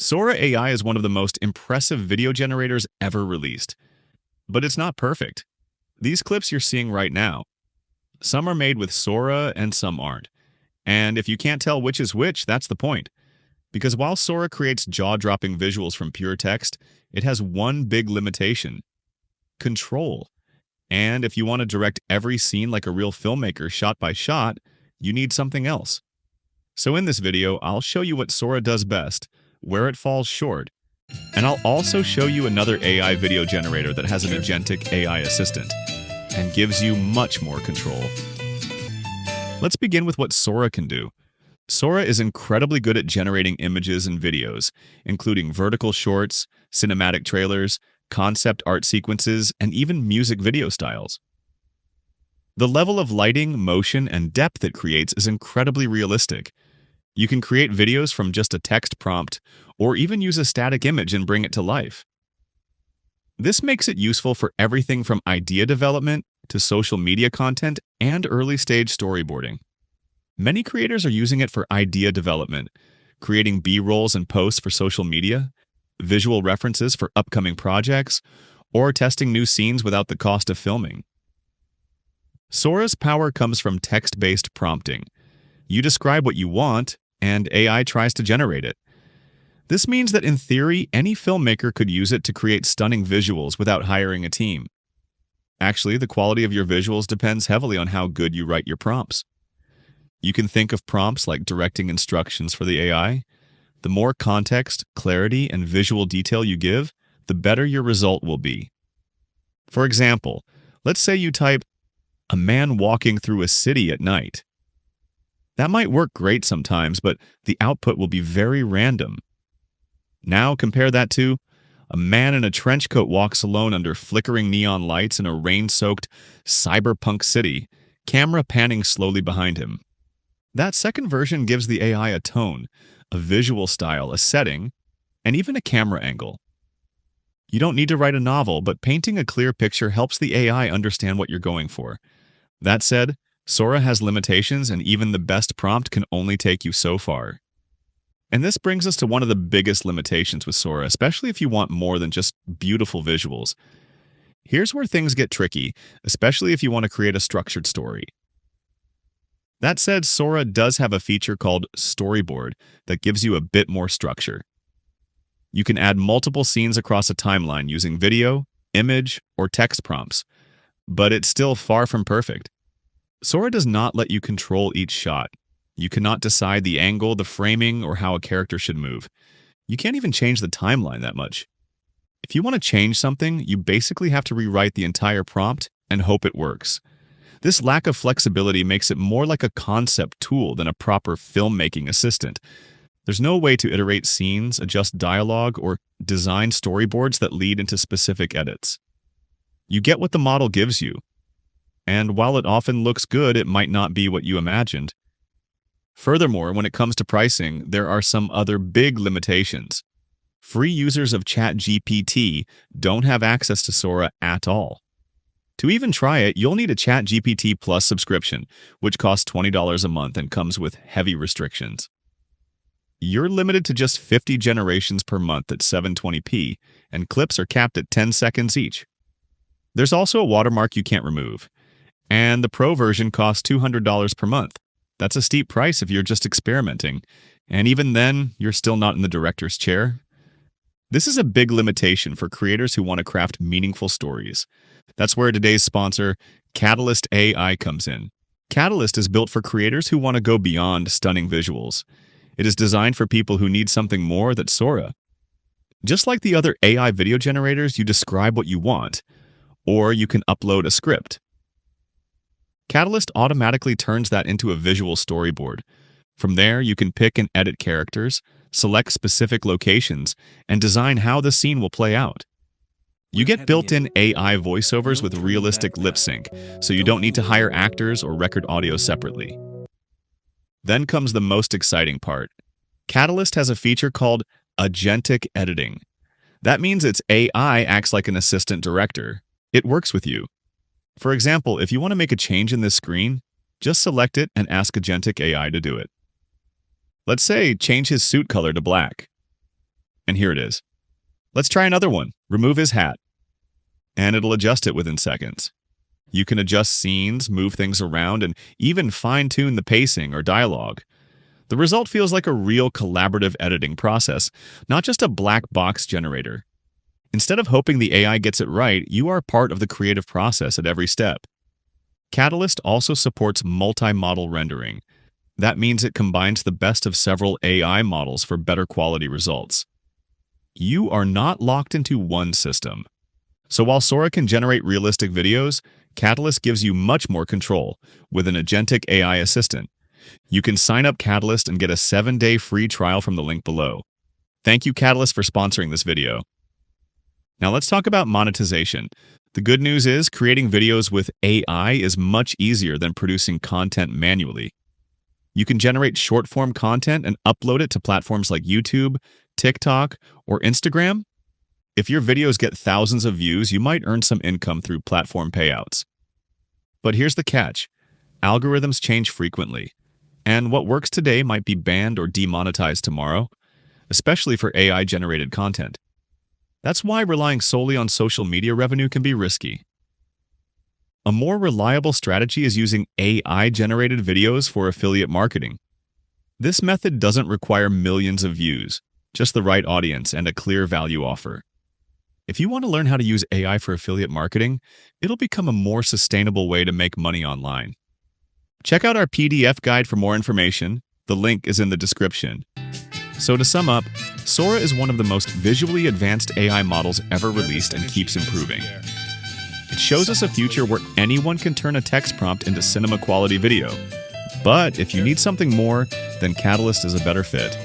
Sora AI is one of the most impressive video generators ever released. But it's not perfect. These clips you're seeing right now, some are made with Sora and some aren't. And if you can't tell which is which, that's the point. Because while Sora creates jaw-dropping visuals from pure text, it has one big limitation: control. And if you want to direct every scene like a real filmmaker shot by shot, you need something else. So in this video, I'll show you what Sora does best, where it falls short, and I'll also show you another AI video generator that has an Agentic AI assistant and gives you much more control. Let's begin with what Sora can do. Sora is incredibly good at generating images and videos, including vertical shorts, cinematic trailers, concept art sequences, and even music video styles. The level of lighting, motion, and depth it creates is incredibly realistic. You can create videos from just a text prompt, or even use a static image and bring it to life. This makes it useful for everything from idea development to social media content and early-stage storyboarding. Many creators are using it for idea development, creating B-rolls and posts for social media, visual references for upcoming projects, or testing new scenes without the cost of filming. Sora's power comes from text-based prompting. You describe what you want, and AI tries to generate it. This means that in theory, any filmmaker could use it to create stunning visuals without hiring a team. Actually, the quality of your visuals depends heavily on how good you write your prompts. You can think of prompts like directing instructions for the AI. The more context, clarity, and visual detail you give, the better your result will be. For example, let's say you type, "a man walking through a city at night." That might work great sometimes, but the output will be very random. Now compare that to, "a man in a trench coat walks alone under flickering neon lights in a rain-soaked cyberpunk city, camera panning slowly behind him." That second version gives the AI a tone, a visual style, a setting, and even a camera angle. You don't need to write a novel, but painting a clear picture helps the AI understand what you're going for. That said, Sora has limitations, and even the best prompt can only take you so far. And this brings us to one of the biggest limitations with Sora, especially if you want more than just beautiful visuals. Here's where things get tricky, especially if you want to create a structured story. That said, Sora does have a feature called Storyboard that gives you a bit more structure. You can add multiple scenes across a timeline using video, image, or text prompts, but it's still far from perfect. Sora does not let you control each shot. You cannot decide the angle, the framing, or how a character should move. You can't even change the timeline that much. If you want to change something, you basically have to rewrite the entire prompt and hope it works. This lack of flexibility makes it more like a concept tool than a proper filmmaking assistant. There's no way to iterate scenes, adjust dialogue, or design storyboards that lead into specific edits. You get what the model gives you. And while it often looks good, it might not be what you imagined. Furthermore, when it comes to pricing, there are some other big limitations. Free users of ChatGPT don't have access to Sora at all. To even try it, you'll need a ChatGPT Plus subscription, which costs $20 a month and comes with heavy restrictions. You're limited to just 50 generations per month at 720p, and clips are capped at 10 seconds each. There's also a watermark you can't remove. And the Pro version costs $200 per month. That's a steep price if you're just experimenting. And even then, you're still not in the director's chair. This is a big limitation for creators who want to craft meaningful stories. That's where today's sponsor, Katalist AI, comes in. Katalist is built for creators who want to go beyond stunning visuals. It is designed for people who need something more than Sora. Just like the other AI video generators, you describe what you want, or you can upload a script. Katalist automatically turns that into a visual storyboard. From there, you can pick and edit characters, select specific locations, and design how the scene will play out. You get built-in AI voiceovers with realistic lip sync, so you don't need to hire actors or record audio separately. Then comes the most exciting part. Katalist has a feature called Agentic editing. That means its AI acts like an assistant director. It works with you. For example, if you want to make a change in this screen, just select it and ask Agentic AI to do it. Let's say change his suit color to black. here it is. Let's try another one. Remove his hat. And it'll adjust it within seconds. You can adjust scenes, move things around, and even fine-tune the pacing or dialogue. The result feels like a real collaborative editing process, not just a black box generator. Instead of hoping the AI gets it right, you are part of the creative process at every step. Katalist also supports multi-model rendering. That means it combines the best of several AI models for better quality results. You are not locked into one system. So while Sora can generate realistic videos, Katalist gives you much more control with an Agentic AI assistant. You can sign up Katalist and get a 7-day free trial from the link below. Thank you, Katalist, for sponsoring this video. Now let's talk about monetization. The good news is creating videos with AI is much easier than producing content manually. You can generate short-form content and upload it to platforms like YouTube, TikTok, or Instagram. If your videos get thousands of views, you might earn some income through platform payouts. But here's the catch. Algorithms change frequently, and what works today might be banned or demonetized tomorrow, especially for AI-generated content. That's why relying solely on social media revenue can be risky. A more reliable strategy is using AI-generated videos for affiliate marketing. This method doesn't require millions of views, just the right audience and a clear value offer. If you want to learn how to use AI for affiliate marketing, it'll become a more sustainable way to make money online. Check out our PDF guide for more information. The link is in the description. So to sum up, Sora is one of the most visually advanced AI models ever released and keeps improving. It shows us a future where anyone can turn a text prompt into cinema-quality video. But if you need something more, then Katalist is a better fit.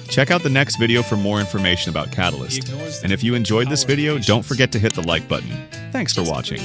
Check out the next video for more information about Katalist. And if you enjoyed this video, don't forget to hit the like button. Thanks for watching.